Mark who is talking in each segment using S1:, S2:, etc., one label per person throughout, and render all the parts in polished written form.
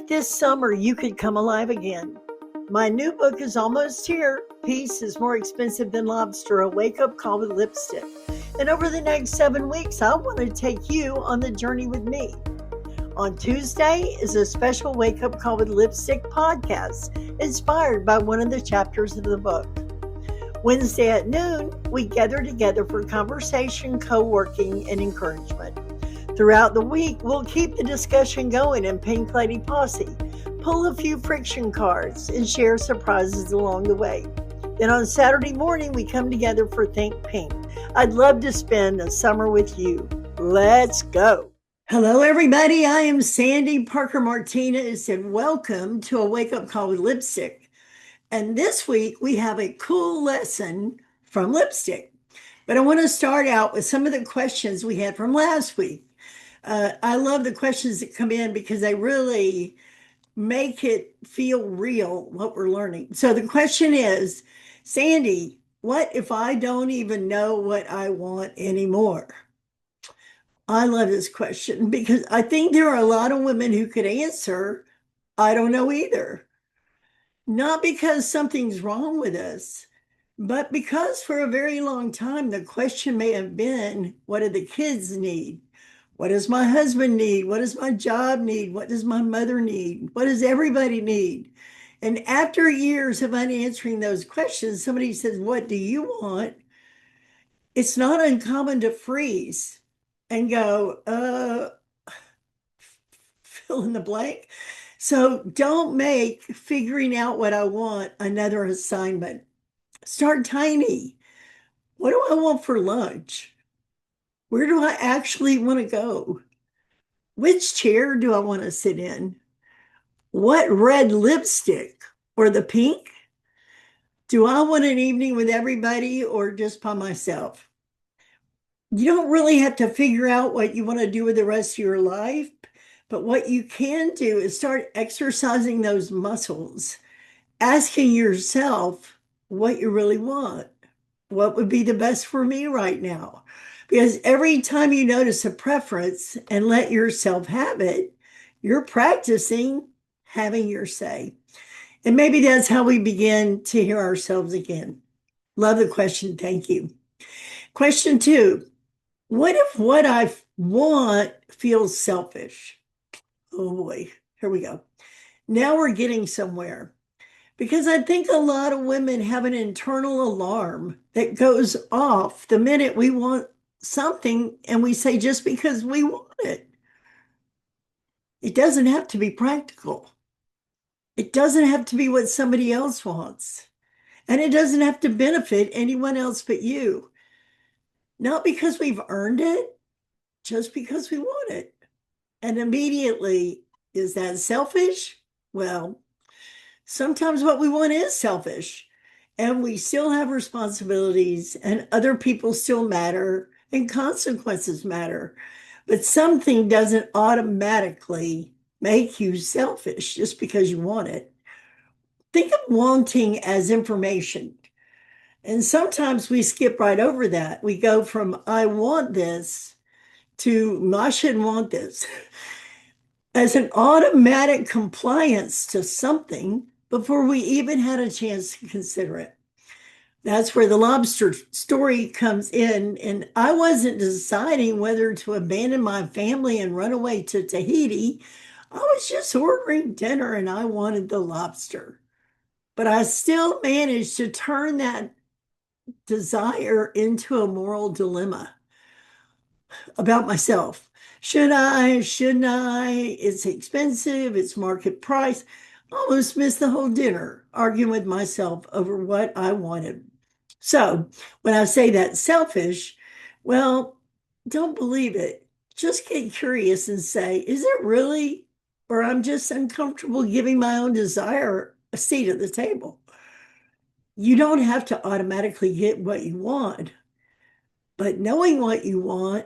S1: if this summer you could come alive again? My new book is almost here. Peace is more expensive than lobster, a wake-up call with lipstick. And over the next 7 weeks, I want to take you on the journey with me. On Tuesday is a special wake-up call with lipstick podcast inspired by one of the chapters of the book. Wednesday at noon, we gather together for conversation, co-working, and encouragement. Throughout the week, we'll keep the discussion going in Pink Lady Posse, pull a few friction cards, and share surprises along the way. Then on Saturday morning, we come together for Think Pink. I'd love to spend a summer with you. Let's go. Hello, everybody. I am Sandy Parker Martinez, and welcome to a wake-up call with lipstick. And this week, we have a cool lesson from lipstick. But I want to start out with some of the questions we had from last week. I love the questions that come in because they really make it feel real, what we're learning. So the question is, Sandy, what if I don't even know what I want anymore? I love this question because I think there are a lot of women who could answer, I don't know either. Not because something's wrong with us, but because for a very long time, the question may have been, what do the kids need? What does my husband need? What does my job need? What does my mother need? What does everybody need? And after years of unanswering those questions, somebody says, what do you want? It's not uncommon to freeze and go, fill in the blank. So don't make figuring out what I want another assignment. Start tiny. What do I want for lunch? Where do I actually want to go? Which chair do I want to sit in? What red lipstick or the pink? Do I want an evening with everybody or just by myself? You don't really have to figure out what you want to do with the rest of your life, but what you can do is start exercising those muscles, asking yourself what you really want. What would be the best for me right now? Because every time you notice a preference and let yourself have it, you're practicing having your say. And maybe that's how we begin to hear ourselves again. Love the question. Thank you. Question 2, what if what I want feels selfish? Oh boy, here we go. Now we're getting somewhere. Because I think a lot of women have an internal alarm that goes off the minute we want something and we say just because we want it. It doesn't have to be practical. It doesn't have to be what somebody else wants. And it doesn't have to benefit anyone else but you. Not because we've earned it, just because we want it. And immediately, is that selfish? Well, sometimes what we want is selfish, and we still have responsibilities, and other people still matter, and consequences matter. But something doesn't automatically make you selfish just because you want it. Think of wanting as information. And sometimes we skip right over that. We go from, I want this, to, I shouldn't want this, as an automatic compliance to something before we even had a chance to consider it. That's where the lobster story comes in. And I wasn't deciding whether to abandon my family and run away to Tahiti. I was just ordering dinner and I wanted the lobster. But I still managed to turn that desire into a moral dilemma about myself. Should I? Shouldn't I? It's expensive. It's market price. Almost missed the whole dinner arguing with myself over what I wanted. So when I say that's selfish, well, don't believe it. Just get curious and say, is it really? Or I'm just uncomfortable giving my own desire a seat at the table. You don't have to automatically get what you want, but knowing what you want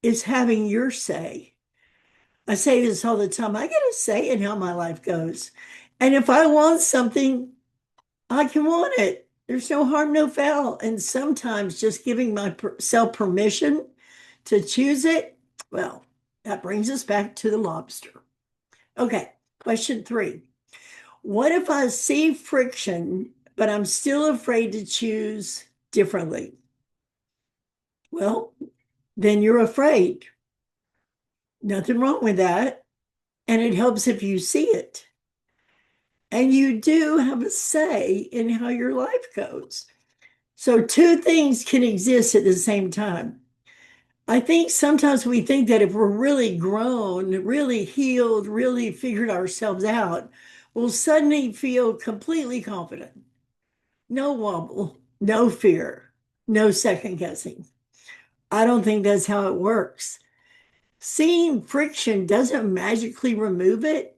S1: is having your say. I say this all the time. I get a say in how my life goes. And if I want something, I can want it. There's no harm, no foul. And sometimes just giving myself permission to choose it, well, that brings us back to the lobster. Okay, Question three. What if I see friction, but I'm still afraid to choose differently? Well, then you're afraid. Nothing wrong with that. And it helps if you see it. And you do have a say in how your life goes. So, two things can exist at the same time. I think sometimes we think that if we're really grown, really healed, really figured ourselves out, we'll suddenly feel completely confident. No wobble, no fear, no second guessing. I don't think that's how it works. Seeing friction doesn't magically remove it,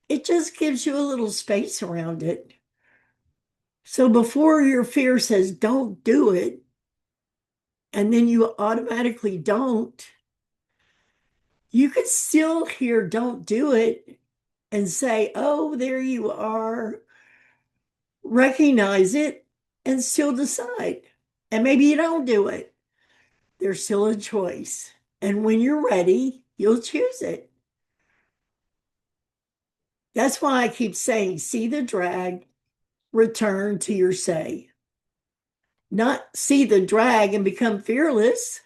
S1: it just gives you a little space around it. So before your fear says, don't do it, and then you automatically don't, you could still hear, don't do it, and say, oh, there you are, recognize it, and still decide. And maybe you don't do it. There's still a choice. And when you're ready, you'll choose it. That's why I keep saying, see the drag, return to your say. Not see the drag and become fearless.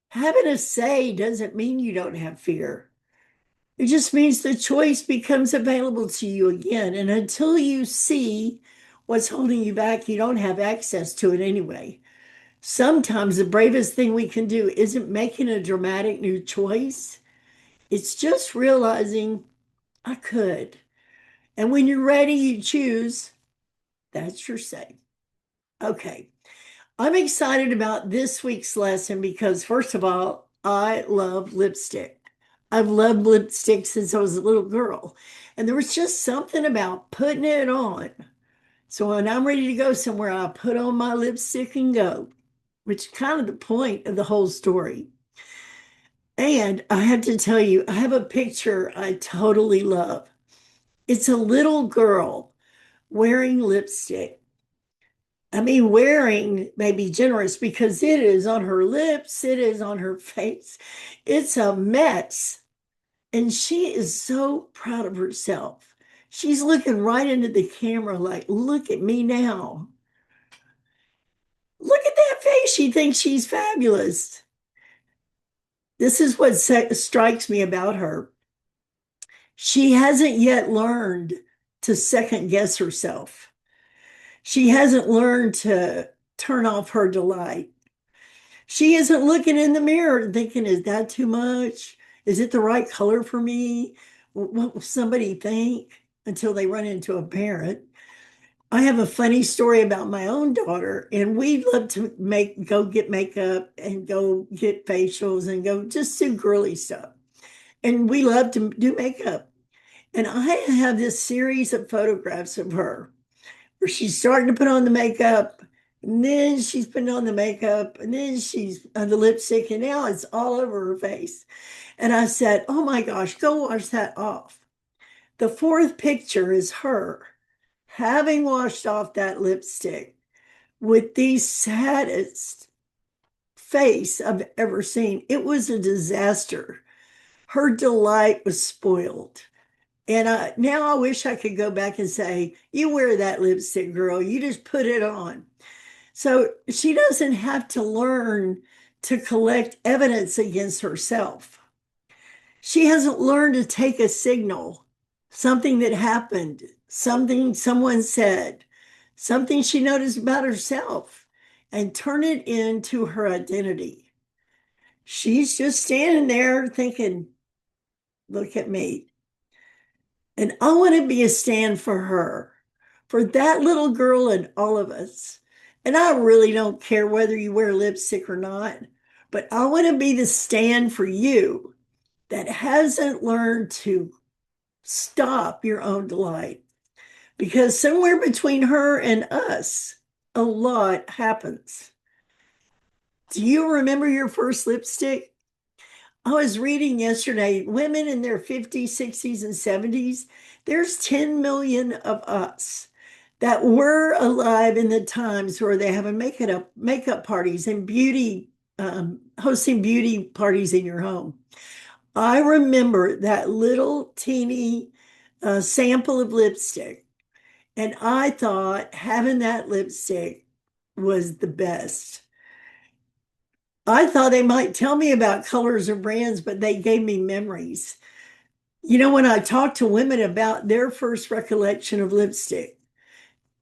S1: Having a say doesn't mean you don't have fear. It just means the choice becomes available to you again. And until you see what's holding you back, you don't have access to it anyway. Sometimes the bravest thing we can do isn't making a dramatic new choice, it's just realizing I could. And when you're ready, you choose. That's your say. Okay. I'm excited about this week's lesson because, first of all, I love lipstick. I've loved lipstick since I was a little girl. And there was just something about putting it on. So when I'm ready to go somewhere, I put on my lipstick and go, which is kind of the point of the whole story. And I have to tell you, I have a picture I totally love. It's a little girl wearing lipstick. I mean, wearing may be generous because it is on her lips, it is on her face. It's a mess. And she is so proud of herself. She's looking right into the camera like, look at me now. Look at that face. She thinks she's fabulous. This is what strikes me about her. She hasn't yet learned to second guess herself. She hasn't learned to turn off her delight. She isn't looking in the mirror and thinking, is that too much? Is it the right color for me? What will somebody think? Until they run into a parent. I have a funny story about my own daughter, and we love to go get makeup and go get facials and go just do girly stuff. And we love to do makeup. And I have this series of photographs of her where she's starting to put on the makeup, and then she's putting on the makeup, and then she's on the lipstick, and now it's all over her face. And I said, oh my gosh, go wash that off. The fourth picture is her having washed off that lipstick with the saddest face I've ever seen. It was a disaster. Her delight was spoiled. And now I wish I could go back and say, you wear that lipstick, girl. You just put it on. So she doesn't have to learn to collect evidence against herself. She hasn't learned to take a signal, something that happened, something someone said, something she noticed about herself, and turn it into her identity. She's just standing there thinking, look at me. And I want to be a stand for her, for that little girl and all of us. And I really don't care whether you wear lipstick or not, but I want to be the stand for you that hasn't learned to stop your own delight. Because somewhere between her and us, a lot happens. Do you remember your first lipstick? I was reading yesterday, women in their 50s, 60s, and 70s, there's 10 million of us that were alive in the times where they have makeup parties and beauty, hosting beauty parties in your home. I remember that little teeny a sample of lipstick. And I thought having that lipstick was the best. I thought they might tell me about colors or brands, but they gave me memories. When I talk to women about their first recollection of lipstick,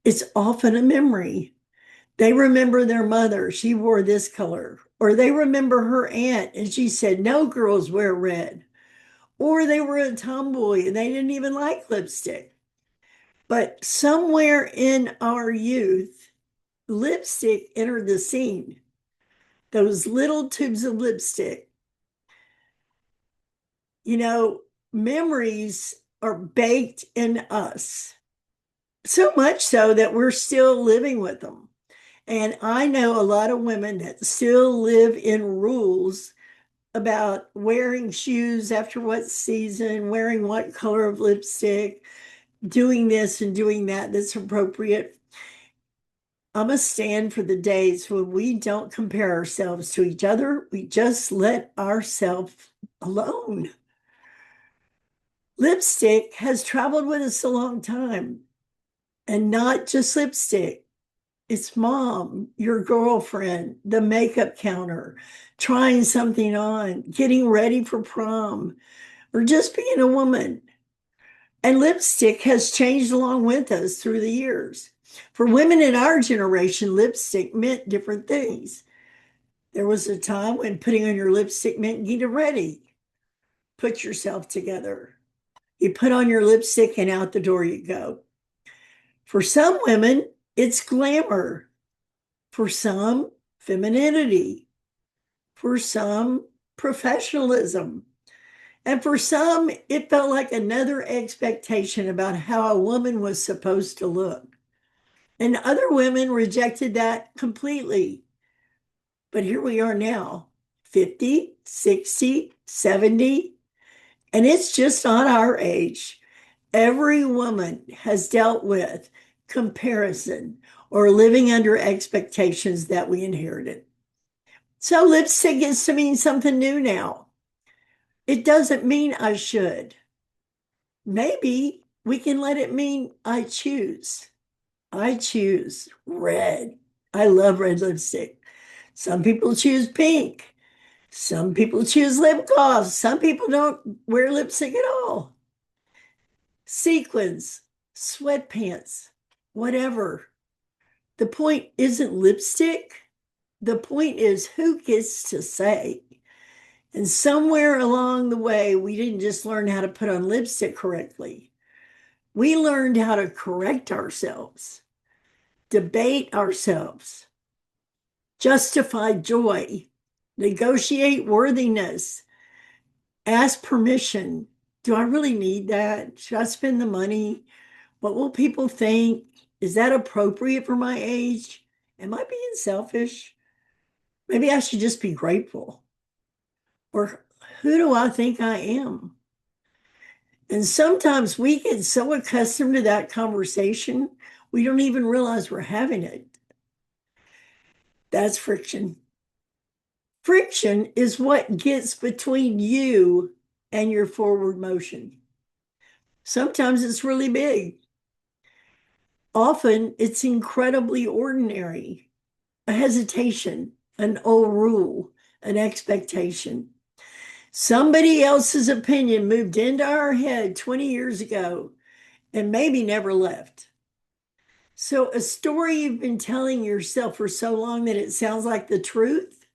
S1: it's often a memory. They remember their mother, she wore this color, or they remember her aunt and she said, no girls wear red, or they were a tomboy and they didn't even like lipstick. But somewhere in our youth, lipstick entered the scene. Those little tubes of lipstick, you know, memories are baked in us. So much so that we're still living with them. And I know a lot of women that still live in rules about wearing shoes after what season, wearing what color of lipstick, doing this and doing that that's appropriate. I'm a stand for the days when we don't compare ourselves to each other. We just let ourselves alone. Lipstick has traveled with us a long time, and not just lipstick. It's mom, your girlfriend, the makeup counter, trying something on, getting ready for prom, or just being a woman. And lipstick has changed along with us through the years. For women in our generation, lipstick meant different things. There was a time when putting on your lipstick meant get ready, put yourself together. You put on your lipstick and out the door you go. For some women, it's glamour. For some, femininity. For some, professionalism. And for some, it felt like another expectation about how a woman was supposed to look. And other women rejected that completely. But here we are now, 50, 60, 70, and it's just not our age. Every woman has dealt with comparison or living under expectations that we inherited. So lipstick gets to mean something new now. It doesn't mean I should. Maybe we can let it mean I choose. I choose red. I love red lipstick. Some people choose pink. Some people choose lip gloss. Some people don't wear lipstick at all. Sequins, sweatpants, whatever. The point isn't lipstick. The point is who gets to say. And somewhere along the way, we didn't just learn how to put on lipstick correctly. We learned how to correct ourselves, debate ourselves, justify joy, negotiate worthiness, ask permission. Do I really need that? Should I spend the money? What will people think? Is that appropriate for my age? Am I being selfish? Maybe I should just be grateful. Or who do I think I am? And sometimes we get so accustomed to that conversation, we don't even realize we're having it. That's friction. Friction is what gets between you and your forward motion. Sometimes it's really big. Often it's incredibly ordinary, a hesitation, an old rule, an expectation. Somebody else's opinion moved into our head 20 years ago and maybe never left. So, a story you've been telling yourself for so long that it sounds like the truth,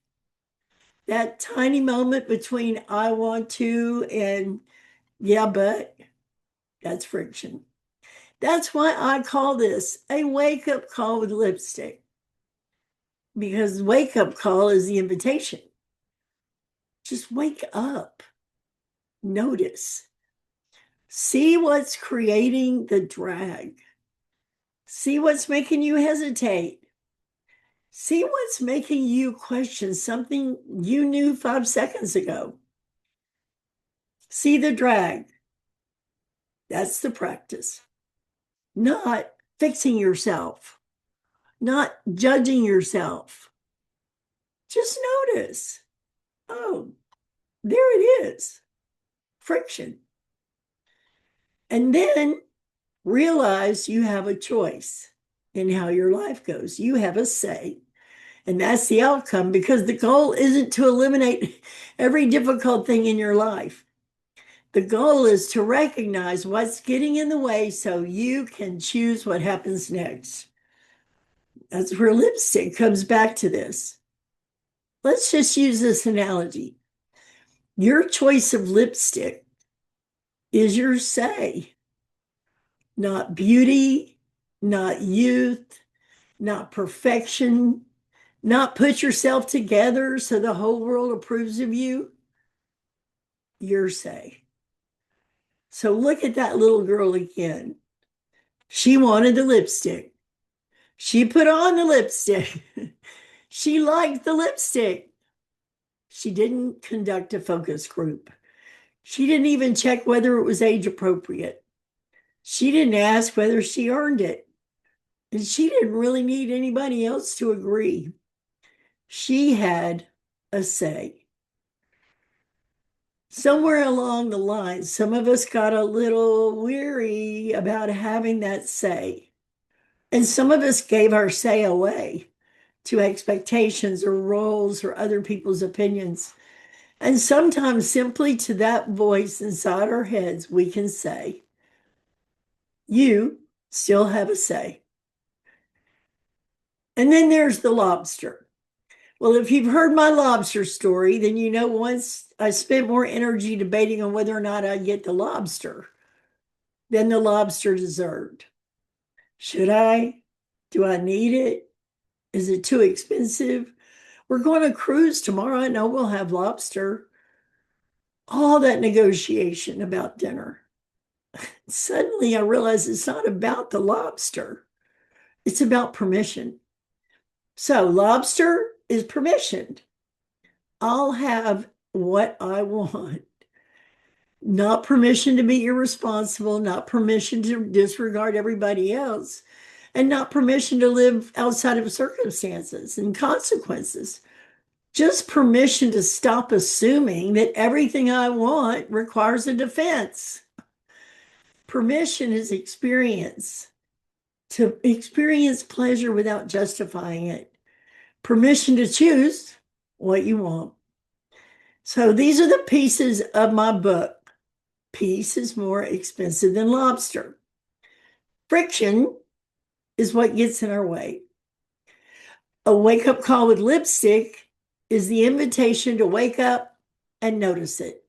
S1: that tiny moment between I want to and yeah, but that's friction. That's why I call this a wake up call with lipstick, because wake up call is the invitation. Just wake up, notice, see what's creating the drag, see what's making you hesitate, see what's making you question something you knew 5 seconds ago. See the drag. That's the practice. Not fixing yourself, not judging yourself. Just notice. Oh, there it is. Friction. And then realize you have a choice in how your life goes. You have a say. And that's the outcome because the goal isn't to eliminate every difficult thing in your life. The goal is to recognize what's getting in the way so you can choose what happens next. That's where lipstick comes back to this. Let's just use this analogy. Your choice of lipstick is your say, not beauty, not youth, not perfection, not put yourself together so the whole world approves of you. Your say. So look at that little girl again. She wanted the lipstick. She put on the lipstick. She liked the lipstick. She didn't conduct a focus group. She didn't even check whether it was age appropriate. She didn't ask whether she earned it. And she didn't really need anybody else to agree. She had a say. Somewhere along the line, some of us got a little weary about having that say. And some of us gave our say away to expectations or roles or other people's opinions. And sometimes simply to that voice inside our heads, we can say, you still have a say. And then there's the lobster. Well, if you've heard my lobster story, then you know once I spent more energy debating on whether or not I'd get the lobster than the lobster deserved. Should I? Do I need it? Is it too expensive? We're going to cruise tomorrow. I know we'll have lobster. All that negotiation about dinner. Suddenly I realized it's not about the lobster. It's about permission. So lobster is permission. I'll have what I want. Not permission to be irresponsible, not permission to disregard everybody else, and not permission to live outside of circumstances and consequences. Just permission to stop assuming that everything I want requires a defense. Permission is experience, to experience pleasure without justifying it. Permission to choose what you want. So these are the pieces of my book. Peace is more expensive than lobster. Friction is what gets in our way. A wake-up call with lipstick is the invitation to wake up and notice it.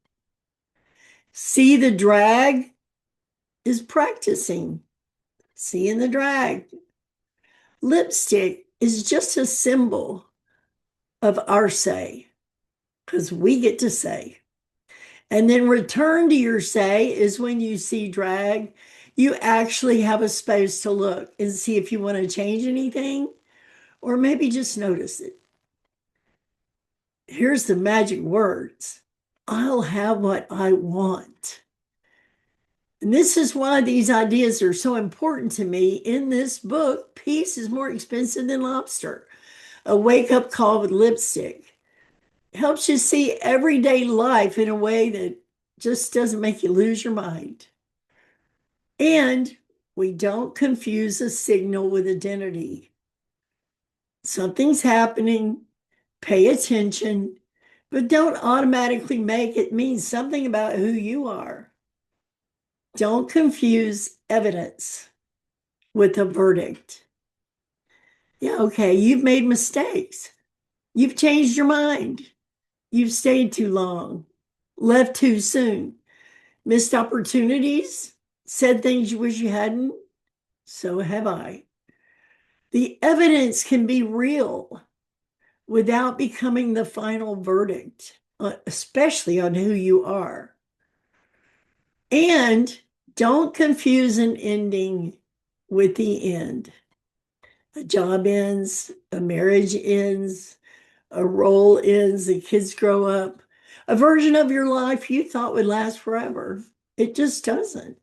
S1: See the drag is practicing. Seeing the drag. Lipstick is just a symbol of our say, because we get to say. And then return to your say is when you see drag, you actually have a space to look and see if you want to change anything or maybe just notice it. Here's the magic words. I'll have what I want. And this is why these ideas are so important to me in this book. Peace is more expensive than lobster. A wake-up call with lipstick helps you see everyday life in a way that just doesn't make you lose your mind. And we don't confuse a signal with identity. Something's happening, pay attention, but don't automatically make it mean something about who you are. Don't confuse evidence with a verdict. Yeah, okay, you've made mistakes. You've changed your mind. You've stayed too long, left too soon, missed opportunities, said things you wish you hadn't. So have I. The evidence can be real without becoming the final verdict, especially on who you are. And don't confuse an ending with the end. A job ends, a marriage ends, a role ends, the kids grow up. A version of your life you thought would last forever. It just doesn't.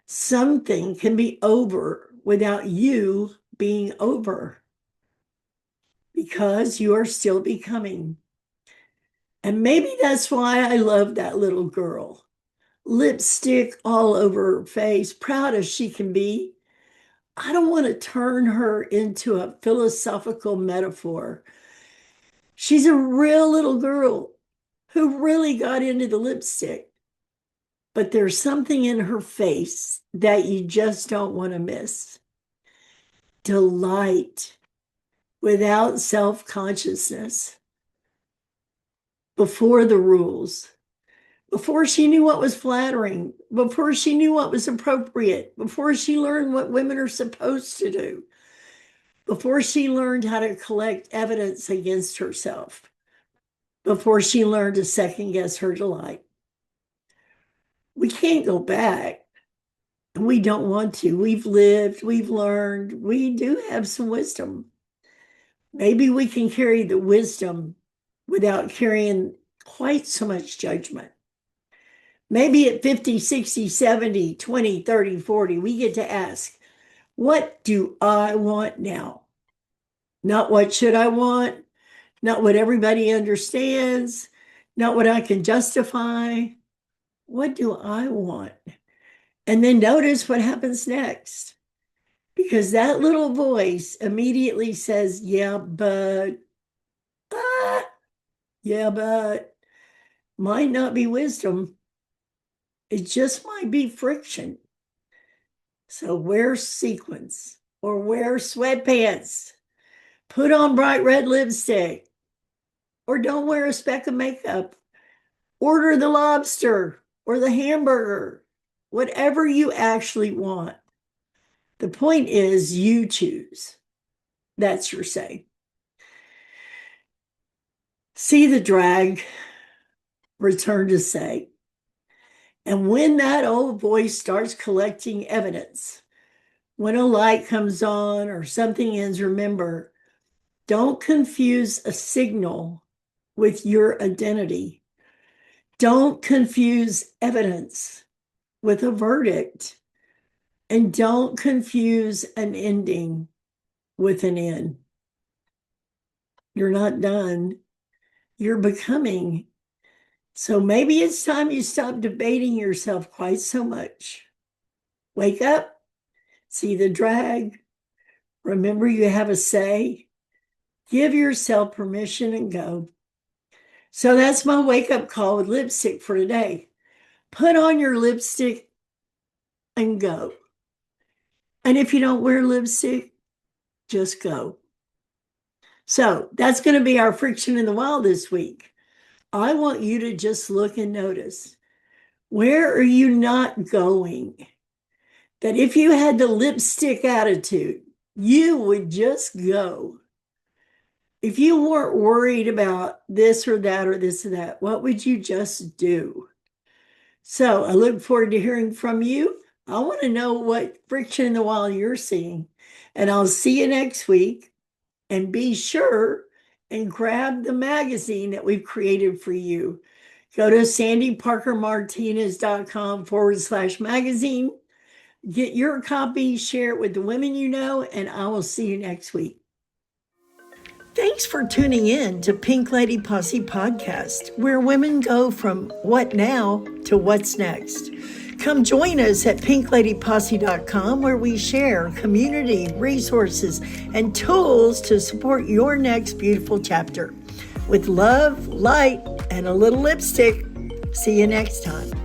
S1: Something can be over without you being over because you are still becoming. And maybe that's why I love that little girl. lipstick all over her face, proud as she can be. I don't want to turn her into a philosophical metaphor. She's a real little girl who really got into the lipstick, but there's something in her face that you just don't want to miss. Delight without self-consciousness, before the rules, before she knew what was flattering, before she knew what was appropriate, before she learned what women are supposed to do, before she learned how to collect evidence against herself, before she learned to second guess her delight. We can't go back. We don't want to. We've lived, we've learned, we do have some wisdom. Maybe we can carry the wisdom without carrying quite so much judgment. Maybe at 50, 60, 70, 20, 30, 40, we get to ask, what do I want now? Not what should I want, not what everybody understands, not what I can justify. What do I want? And then notice what happens next. Because that little voice immediately says, yeah, but, might not be wisdom. It just might be friction. So wear sequins or wear sweatpants. Put on bright red lipstick. Or don't wear a speck of makeup. Order the lobster or the hamburger. Whatever you actually want. The point is you choose. That's your say. See the drag, return to say. And when that old voice starts collecting evidence, when a light comes on or something ends, remember, don't confuse a signal with your identity. Don't confuse evidence with a verdict. And don't confuse an ending with an end. You're not done. You're becoming. So maybe it's time you stop debating yourself quite so much. Wake up, see the drag. Remember you have a say. Give yourself permission and go. So that's my wake-up call with lipstick for today. Put on your lipstick and go. And if you don't wear lipstick, just go. So that's going to be our friction in the wild this week. I want you to just look and notice, where are you not going? That if you had the lipstick attitude, you would just go. If you weren't worried about this or that or this or that, what would you just do? So I look forward to hearing from you. I want to know what friction in the wild you're seeing. And I'll see you next week. And be sure and grab the magazine that we've created for you. Go to sandyparkermartinez.com/magazine. Get your copy, share it with the women you know, and I will see you next week. Thanks for tuning in to Pink Lady Posse Podcast, where women go from what now to what's next. Come join us at pinkladyposse.com, where we share community, resources, and tools to support your next beautiful chapter. With love, light, and a little lipstick. See you next time.